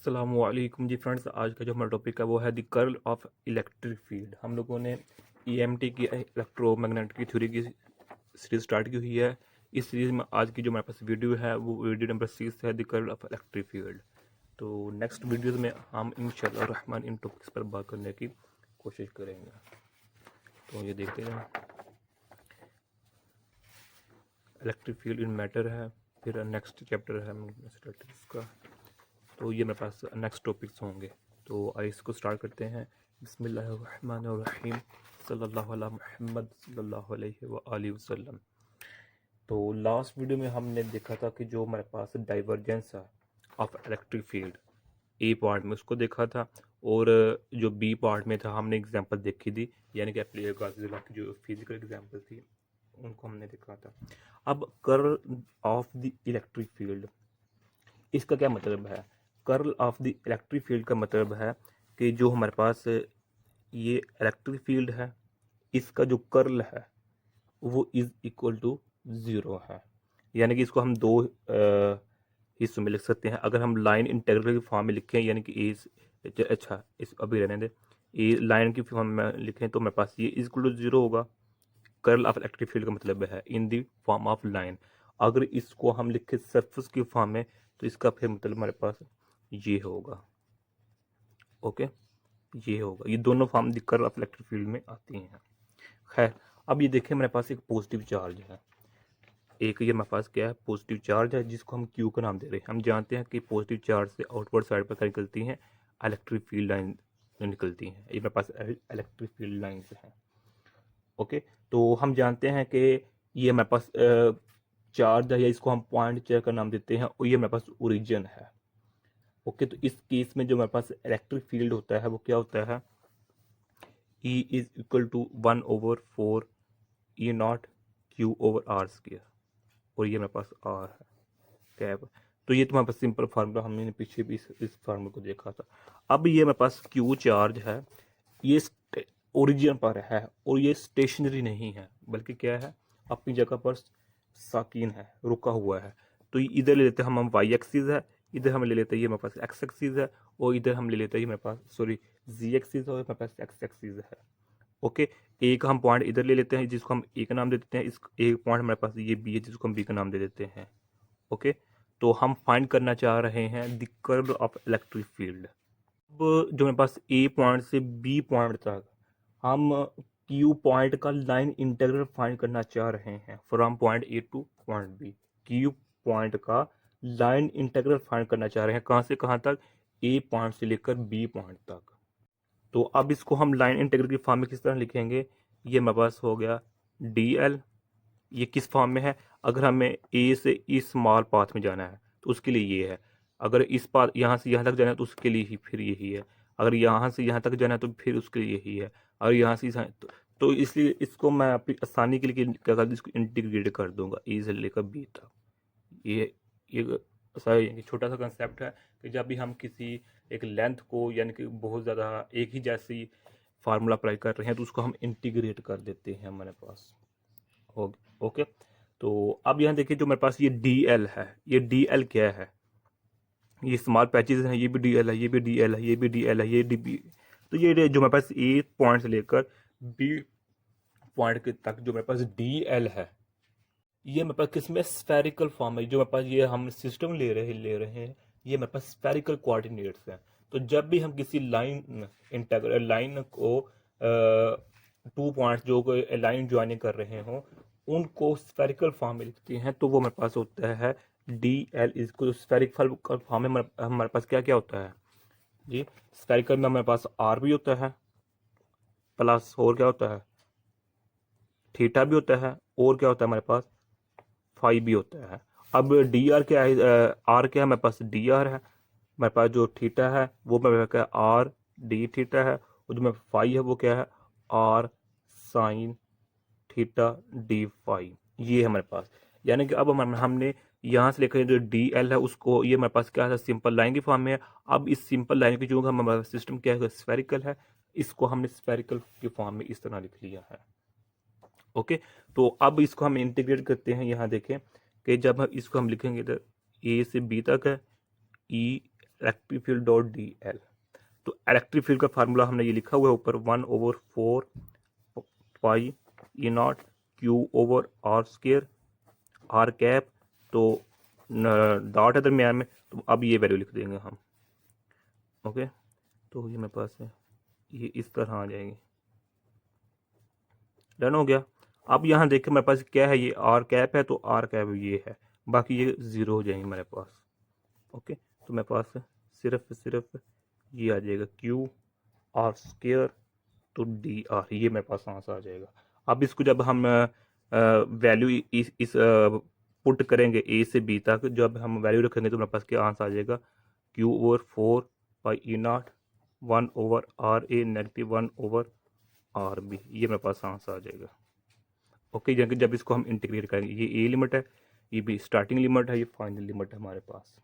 अस्सलामुअलैकुम जी फ्रेंड्स, आज का जो हमारा टॉपिक है वो है the curl of electric field. हम लोगों ने ईएमटी की इलेक्ट्रोमैग्नेटिक की थ्योरी की सीरीज स्टार्ट की हुई है। इस सीरीज में आज की जो हमारे पास वीडियो है वो वीडियो नंबर 6 है, the curl of electric field. तो नेक्स्ट वीडियोस में हम इंशाल्लाह रहमान इन टॉपिक्स पर बात करने की कोशिश करेंगे। तो ये देखते हैं, इलेक्ट्रिक फील्ड इन मैटर है, फिर नेक्स्ट चैप्टर है स्टैटिस्टिक्स का। तो ये मेरे पास नेक्स्ट टॉपिक्स होंगे। तो आइए इसको स्टार्ट करते हैं। बिस्मिल्लाहिर्रहमानिर्रहीम, सल्लल्लाहु अला मुहम्मद सल्लल्लाहु अलैहि व आलिहि वसल्लम। तो लास्ट वीडियो में हमने देखा था कि जो हमारे पास डाइवर्जेंस है of electric field A part में उसको देखा था, और जो बी पार्ट में था हमने एग्जांपल देखी थी, यानी कि एप्लीकेशन गॉडजिला की जो फिजिकल एग्जांपल थी उनको हमने देखा था। अब curl of the electric field, इसका क्या मतलब है? Curl of the electric field का मतलब है कि जो हमारे पास ये इलेक्ट्रिक फील्ड है, इसका जो कर्ल है वो इज इक्वल टू ज़ीरो है। यानी कि इसको हम दो हिस्सों में लिख सकते हैं। अगर हम लाइन इंटीग्रल की फॉर्म में लिखें, यानी कि अच्छा इस अभी रहने दे, ये लाइन की फॉर्म में लिखें तो हमारे पास ये इज इक्वल टू ज़ीरो होगा। कर्ल ऑफ इलेक्ट्रिक फील्ड का मतलब है इन दी फॉर्म ऑफ लाइन। अगर इसको हम लिखे सरफेस की फॉर्म में तो इसका फिर मतलब हमारे पास ये होगा। ओके, ये होगा। ये दोनों form the curl of electric field में आती हैं। खैर, अब ये देखें, मेरे पास एक पॉजिटिव चार्ज है। एक ये मेरे पास क्या है, पॉजिटिव चार्ज है, जिसको हम क्यू का नाम दे रहे हैं। हम जानते हैं कि पॉजिटिव चार्ज से आउटवर्ड साइड पर क्या निकलती हैं, इलेक्ट्रिक फील्ड लाइन निकलती हैं। ये मेरे पास इलेक्ट्रिक फील्ड लाइन है। ओके, तो हम जानते हैं कि ये हमारे पास चार्ज है, या इसको हम पॉइंट चार्ज का नाम देते हैं, और ये हमारे पास ओरिजिन है। ओके, तो इस केस में जो हमारे पास इलेक्ट्रिक फील्ड होता है वो क्या होता है, E is equal to 1/4 E naught Q over R square, और ये मेरे पास R है कैप। तो ये तुम्हारे पास सिंपल फार्मूला, हमने पीछे भी इस फार्मूला को देखा था। अब ये मेरे पास Q चार्ज है, ये ओरिजिन पर है, और ये स्टेशनरी नहीं है, बल्कि क्या है, अपनी जगह पर साकिन है, रुका हुआ है। तो इधर ले लेते हैं हम वाई एक्सिस है, इधर हम ले लेते हैं ये मेरे पास एक्स एक्सिस है, और इधर हम ले लेते हैं मेरे पास सॉरी जी एक्सिस है, और मेरे पास एक्स एक्सिस है। ओके, एक हम पॉइंट इधर ले लेते हैं जिसको हम ए का नाम दे देते हैं, इस एक पॉइंट हमारे पास ये बी है जिसको हम बी का नाम दे देते हैं। ओके, तो हम फाइंड करना चाह रहे हैं the curl of electric field. अब जो मेरे पास ए पॉइंट से बी पॉइंट तक हम क्यू पॉइंट का लाइन इंटीग्रल फाइंड करना चाह रहे हैं, from point A to point B. Q point का लाइन इंटीग्रल फाइंड करना चाह रहे हैं, कहाँ से कहाँ तक, ए पॉइंट से लेकर बी पॉइंट तक। तो अब इसको हम लाइन इंटीग्रल की फॉर्म में किस तरह लिखेंगे, ये मेरे पास हो गया डी एल। ये किस फॉर्म में है, अगर हमें ए से इस स्मॉल पाथ में जाना है तो उसके लिए ये है, अगर इस पाथ यहाँ से यहाँ तक जाना है तो उसके लिए ही फिर यही है, अगर यहाँ से यहाँ तक जाना है तो फिर उसके लिए यही है, अगर यहाँ से तो इसलिए इसको मैं अपनी आसानी के लिए क्या कर दूँ, इसको इंटीग्रेट कर दूंगा ए से लेकर बी तक। ये सही छोटा सा कंसेप्ट है कि जब भी हम किसी एक लेंथ को, यानी कि बहुत ज़्यादा एक ही जैसी फार्मूला अप्लाई कर रहे हैं, तो उसको हम इंटीग्रेट कर देते हैं हमारे पास। ओके, तो अब यहाँ देखिए, जो मेरे पास ये डी एल है, ये डी एल क्या है, ये स्मॉल पैचेस हैं, ये भी डी एल है, ये भी डी एल है, ये भी डी एल है, ये डी बी। तो ये जो मेरे पास ए पॉइंट से लेकर बी पॉइंट के तक जो मेरे पास डी एल है, ये मेरे पास किसमें स्फेरिकल फॉर्म है। जो मेरे पास ये हम सिस्टम ले रहे हैं, ये मेरे पास स्फेरिकल कोऑर्डिनेट्स हैं। तो जब भी हम किसी लाइन इंटीग्रल लाइन को टू पॉइंट्स जो कोई लाइन ज्वाइनिंग कर रहे हो, उनको स्फेरिकल फॉर्म में लिखते हैं, तो वो मेरे पास होता है डी एल इसको स्फेरिकल फॉर्म में हमारे पास क्या क्या होता है जी, स्फेरिकल में हमारे पास आर भी होता है, प्लस और क्या होता है, थीटा भी होता है, और क्या होता है हमारे पास, फाइव भी होता है। अब डी आर क्या है, आर क्या है, मेरे पास डी आर है, मेरे पास जो थीटा है वो मेरे पास आर डी थीटा है, और जो मेरे फाइव है वो क्या है, R sine theta d phi, ये है हमारे पास। यानी कि अब हमने यहाँ से लेकर जो डी एल है उसको, ये मेरे पास क्या है, सिंपल लाइन की फॉर्म में है। अब इस सिंपल लाइन की जो हमारा सिस्टम क्या है, स्फेरिकल है, इसको हमने स्फेरिकल की फॉर्म में इस तरह लिख लिया है। ओके, तो अब इसको हम इंटीग्रेट करते हैं। यहाँ देखें कि जब हम इसको हम लिखेंगे तो ए से बी तक है, E electric field dot D L. तो इलेक्ट्रिक फील्ड का फार्मूला हमने ये लिखा हुआ है ऊपर 1/4 pi E naught Q over R square R cap. तो डॉट है दरमियान में, तो अब ये वैल्यू लिख देंगे हम। ओके, तो ये मेरे पास है, ये इस तरह आ जाएगी। डन हो गया। अब यहाँ देखें मेरे पास क्या है, ये आर कैप है, तो आर कैप ये है, बाकी ये ज़ीरो हो जाएंगे मेरे पास। ओके, तो मेरे पास सिर्फ ये आ जाएगा क्यू आर स्केयर तो डी आर, ये मेरे पास आंसर आ जाएगा। अब इसको जब हम वैल्यू इस पुट करेंगे ए से बी तक, जब हम वैल्यू रखेंगे तो मेरे पास क्या आंसर आ जाएगा, Q over 4 pi E naught 1 over R A negative 1 over R B, ये मेरे पास आंसर आ जाएगा। ओके, यानी कि जब इसको हम इंटीग्रेट करेंगे, ये ए लिमिट है, ये भी स्टार्टिंग लिमिट है, ये फाइनल लिमिट है हमारे पास।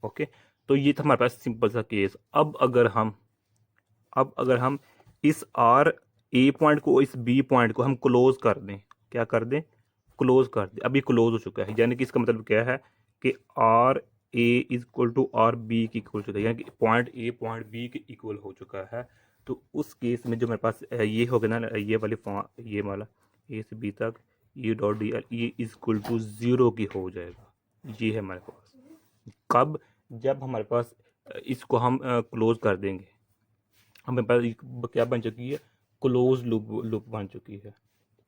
ओके, तो ये था हमारे पास सिंपल सा केस। अब अगर हम इस आर ए पॉइंट को, इस बी पॉइंट को हम क्लोज कर दें, क्या कर दें, क्लोज कर दें। अभी क्लोज हो चुका है, यानी कि इसका मतलब क्या है कि R A is equal to R B की इक्वल चुका है, यानी कि पॉइंट ए पॉइंट बी के इक्वल हो चुका है। तो उस केस में जो मेरे पास ये हो गया ना, ये वाला ए से बी तक ये डॉट डी एल, ये इज इक्वल टू 0 की हो जाएगा। ये है हमारे पास। कब, जब हमारे पास इसको हम क्लोज कर देंगे, हमारे पास क्या बन चुकी है, क्लोज लूप बन चुकी है।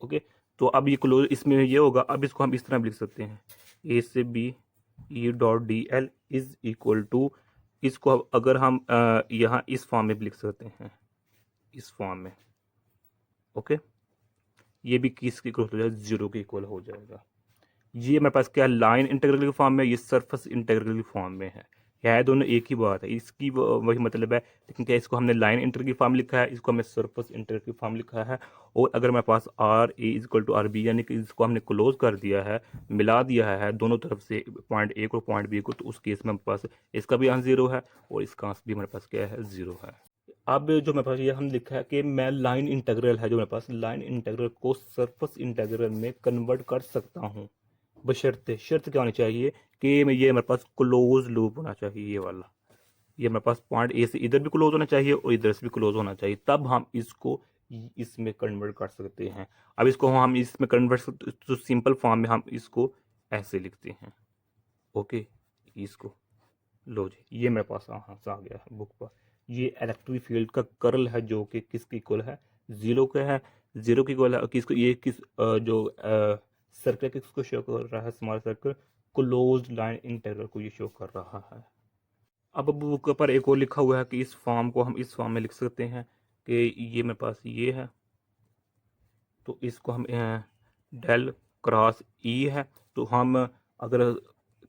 ओके, तो अब ये क्लोज, इसमें ये होगा, अब इसको हम इस तरह भी लिख सकते हैं, ए से B E dot D L is equal to, इसको अगर हम यहाँ इस फॉर्म में भी लिख सकते हैं, इस फॉर्म में। ओके, ये भी किसके इक्वल हो जाएगा, 0 के इक्वल हो जाएगा। ये मेरे पास क्या, लाइन इंटीग्रल की फॉर्म में, ये सरफेस इंटीग्रल की फॉर्म में है दोनों एक ही बात है, इसकी वही मतलब है। लेकिन क्या इसको हमने लाइन इंटीग्रल की फॉर्म लिखा है, इसको हमने सरफेस इंटीग्रल की फॉर्म लिखा है। और अगर मेरे पास R A equal to R B, यानी कि इसको हमने क्लोज कर दिया है, मिला दिया है दोनों तरफ से, पॉइंट ए को पॉइंट बी को, तो उस केस में मेरे पास इसका भी आंसर 0 है और इसका आंसर भी मेरे पास क्या है, 0 है। अब जो मेरे पास ये हम लिखा है कि मैं लाइन इंटीग्रल है जो मेरे पास, लाइन इंटीग्रल को सरफेस इंटीग्रल में कन्वर्ट कर सकता हूँ, बशर्ते, शर्त क्या होनी चाहिए कि ये मेरे पास क्लोज लूप होना चाहिए, ये वाला, ये मेरे पास पॉइंट ए से इधर भी क्लोज होना चाहिए और इधर से भी क्लोज होना चाहिए, तब हम इसको इसमें कन्वर्ट कर सकते हैं। अब इसको हम इसमें कन्वर्ट, तो सिंपल फॉर्म में हम इसको ऐसे लिखते हैं। ओके, इसको लो जी, ये मेरे पास आंसर आ गया है बुक पर। ये इलेक्ट्रिक फील्ड का कर्ल है जो कि किसकी इक्वल है, 0 का है, 0 की इक्वल है। किसको, ये किस जो सर्कल किसको शो कर रहा है, small circle, close line integral को ये शो कर रहा है। अब बुक पर एक और लिखा हुआ है कि इस फॉर्म को हम इस फॉर्म में लिख सकते हैं कि ये मेरे पास ये है, तो इसको हम डेल क्रॉस ई है, तो हम अगर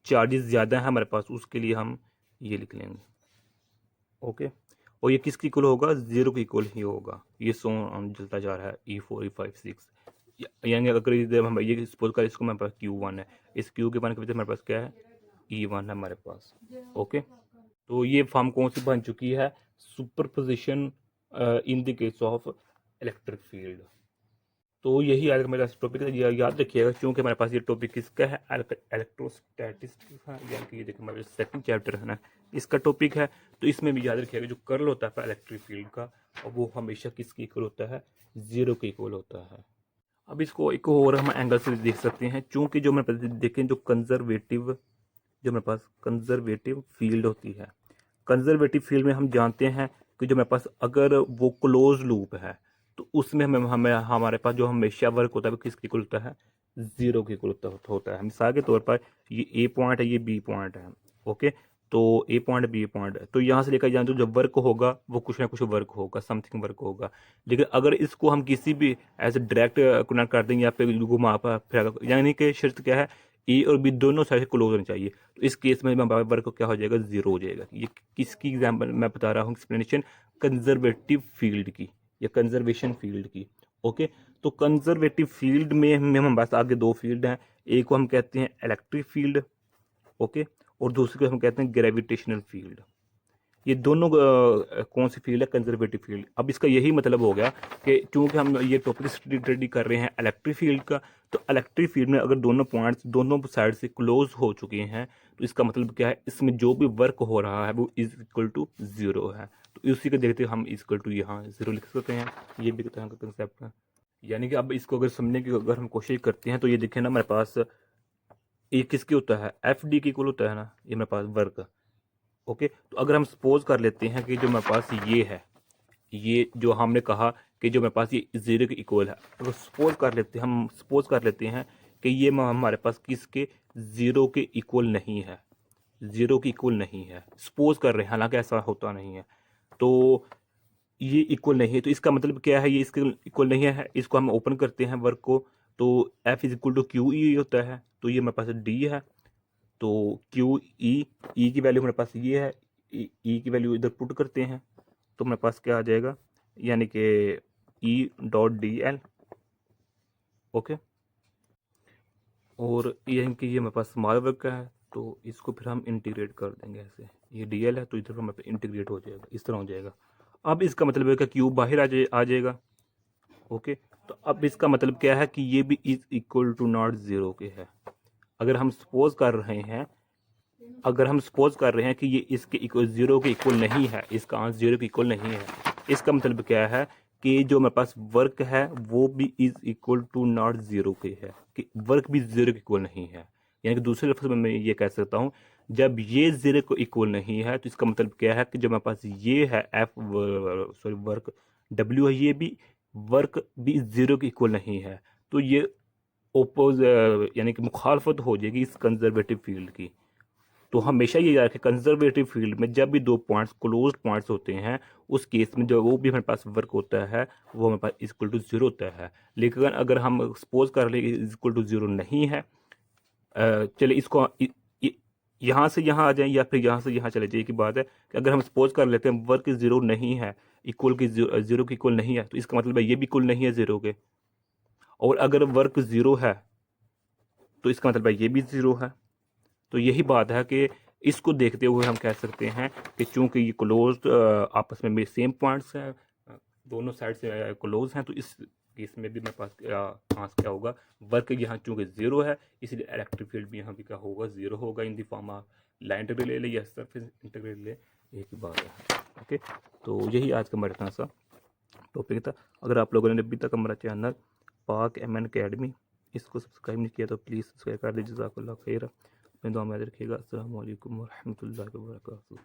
चार्जेस ज़्यादा है हमारे पास, उसके लिए हम ये लिख लेंगे। ओके, और ये किसकी इक्वल होगा, 0 की इक्वल ही होगा। ये चलता जा रहा है E4 E5 6, यानी अगर इधर हम ये सपोज कर, इसको मेरे पास Q1 है, इस Q के 1 के वजह हमारे पास क्या है, E1 है हमारे पास। ओके, तो ये फॉर्म कौन सी बन चुकी है, superposition in the case of electric field. तो यही आज मेरा टॉपिक है, याद रखिएगा, क्योंकि हमारे पास ये टॉपिक किसका है, इलेक्ट्रोस्टैटिक्स है, यानी कि ये देखिए हमारे सेकंड चैप्टर है ना, इसका टॉपिक है। तो इसमें भी याद रखिएगा, जो कर्ल होता है इलेक्ट्रिक फील्ड का, और वो हमेशा किसके इक्वल होता है, 0 के इक्वल होता है। अब इसको एक और हम एंगल से देख सकते हैं, चूँकि जो मेरे पास देखें, जो मेरे पास कंजर्वेटिव फील्ड होती है, कंजर्वेटिव फील्ड में हम जानते हैं कि जो मेरे पास अगर वो क्लोज लूप है, तो उसमें हमें हमारे पास जो हमेशा वर्क होता है वो किसकी इक्वल होता है, 0 की इक्वल होता है। मिसाल के तौर पर ये ए पॉइंट है, ये बी पॉइंट है। ओके, तो ए पॉइंट बी पॉइंट है, तो यहाँ से लेकर जाए तो जब वर्क होगा वो कुछ ना कुछ वर्क होगा, समथिंग वर्क होगा। लेकिन अगर इसको हम किसी भी ऐसे डायरेक्ट कनेक्ट कर देंगे या फिर घुमा फिर, यानी कि शर्त क्या है, ए और बी दोनों साइड से क्लोज होनी चाहिए। तो इस केस में वर्क क्या हो जाएगा, 0 हो जाएगा। ये किसकी एग्जाम्पल मैं बता रहा हूँ, एक्सप्लेनेशन कंजर्वेटिव फील्ड की या कंजर्वेशन फील्ड की। ओके, तो कंजर्वेटिव फील्ड में हमारे पास आगे 2 फील्ड हैं, एक को हम कहते हैं इलेक्ट्रिक फील्ड, ओके, और दूसरे को हम कहते हैं ग्रेविटेशनल फील्ड। ये दोनों कौन सी फील्ड है, कंजर्वेटिव फील्ड। अब इसका यही मतलब हो गया कि चूंकि हम ये टॉपिक स्टडी कर रहे हैं इलेक्ट्रिक फील्ड का, तो इलेक्ट्रिक फील्ड में अगर दोनों पॉइंट्स दोनों साइड से क्लोज हो चुके हैं तो इसका मतलब क्या है, इसमें जो भी वर्क हो रहा है वो इज इक्वल टू जीरो है। तो इसी को देखते हुए हम इक्वल टू यहाँ जीरो लिख सकते हैं। ये भी तरह का कंसेप्ट है। यानी कि अब इसको अगर समझने की अगर हम कोशिश करते हैं तो ये देखें ना, मेरे पास ये किसके होता है, एफ डी के इक्वल होता है ना, ये मेरे पास वर्क। ओके, तो अगर हम सपोज कर लेते हैं कि जो मेरे पास ये है, ये जो हमने कहा कि जो मेरे पास ये जीरो के इक्वल है, अगर सपोज कर लेते हैं, हम सपोज कर लेते हैं कि ये हमारे पास किसके, जीरो के इक्वल नहीं है, जीरो के इक्वल नहीं है, सपोज कर रहे हैं, हालांकि ऐसा होता नहीं है। तो ये इक्वल नहीं है, तो इसका मतलब क्या है, ये इसके इक्वल नहीं है। इसको हम ओपन करते हैं वर्क को, तो F is equal to Q E होता है, तो ये मेरे पास डी है। तो क्यू ई की वैल्यू मेरे पास ये है, ई की वैल्यू इधर पुट करते हैं तो मेरे पास क्या आ जाएगा, यानी कि ई डॉट डी एल। ओके, और ये कि ये मेरे पास स्मॉल वर्क का है, तो इसको फिर हम इंटीग्रेट कर देंगे ऐसे, ये डी एल है तो इधर हमारे पास इंटीग्रेट हो जाएगा, इस तरह हो जाएगा। अब इसका मतलब है कि क्यूब बाहर आ जाएगा। ओके, तो अब इसका मतलब क्या है कि ये भी is equal to not zero के है। अगर हम सपोज कर रहे हैं, अगर हम सपोज कर रहे हैं कि ये इसके इक्वल जीरो के इक्वल नहीं है, इसका आंसर जीरो के इक्वल नहीं है, इसका मतलब क्या है कि जो मेरे पास वर्क है वो भी is equal to not zero के है, कि वर्क भी जीरो के इक्वल नहीं है। यानी कि दूसरे लफ्ज में मैं ये कह सकता हूँ, जब ये जीरो को इक्वल नहीं है तो इसका मतलब क्या है कि जो मेरे पास ये है एफ सॉरी वर्क डब्ल्यू है, ये भी वर्क भी जीरो के इक्वल नहीं है। तो ये ओपोज यानी कि मुखालफत हो जाएगी इस कंजर्वेटिव फील्ड की। तो हमेशा ये याद रखें, कंजर्वेटिव फील्ड में जब भी दो पॉइंट्स क्लोज्ड पॉइंट्स होते हैं, उस केस में जो वो भी हमारे पास वर्क होता है वो हमारे पास इक्वल टू जीरो होता है। लेकिन अगर हम सपोज कर ले इक्वल टू जीरो नहीं है, चलिए इसको यहाँ से यहाँ आ जाए या फिर यहाँ से यहाँ चले जाइए की बात है कि अगर हम सपोज कर लेते हैं वर्क जीरो नहीं है, इक्वल की जीरो की इक्वल नहीं है, तो इसका मतलब है ये भी इक्वल नहीं है जीरो के। और अगर वर्क जीरो है तो इसका मतलब है ये भी जीरो है। तो यही बात है कि इसको देखते हुए हम कह सकते हैं कि चूंकि ये क्लोज आपस में सेम पॉइंट्स हैं, दोनों साइड से क्लोज हैं, तो इस केस में भी मेरे पास आंसर क्या होगा, वर्क यहाँ चूंकि जीरो है इसलिए इलेक्ट्रिक फील्ड भी यहाँ भी क्या होगा, जीरो होगा in the form of line integral ले ले या सरफेस इंटीग्रल ले, एक ही बात है। ओके, तो यही आज का हमारा सा टॉपिक था। अगर आप लोगों ने अभी तक हमारा चैनल पाक एम एन अकेडमी इसको सब्सक्राइब नहीं किया तो प्लीज़ सब्सक्राइब कर दीजिए। जज़ाकल्लाह खैर, अपने दुआ में याद रखिएगा। अस्सलामु अलैकुम वरहमतुल्लाहि वबरकातुहू।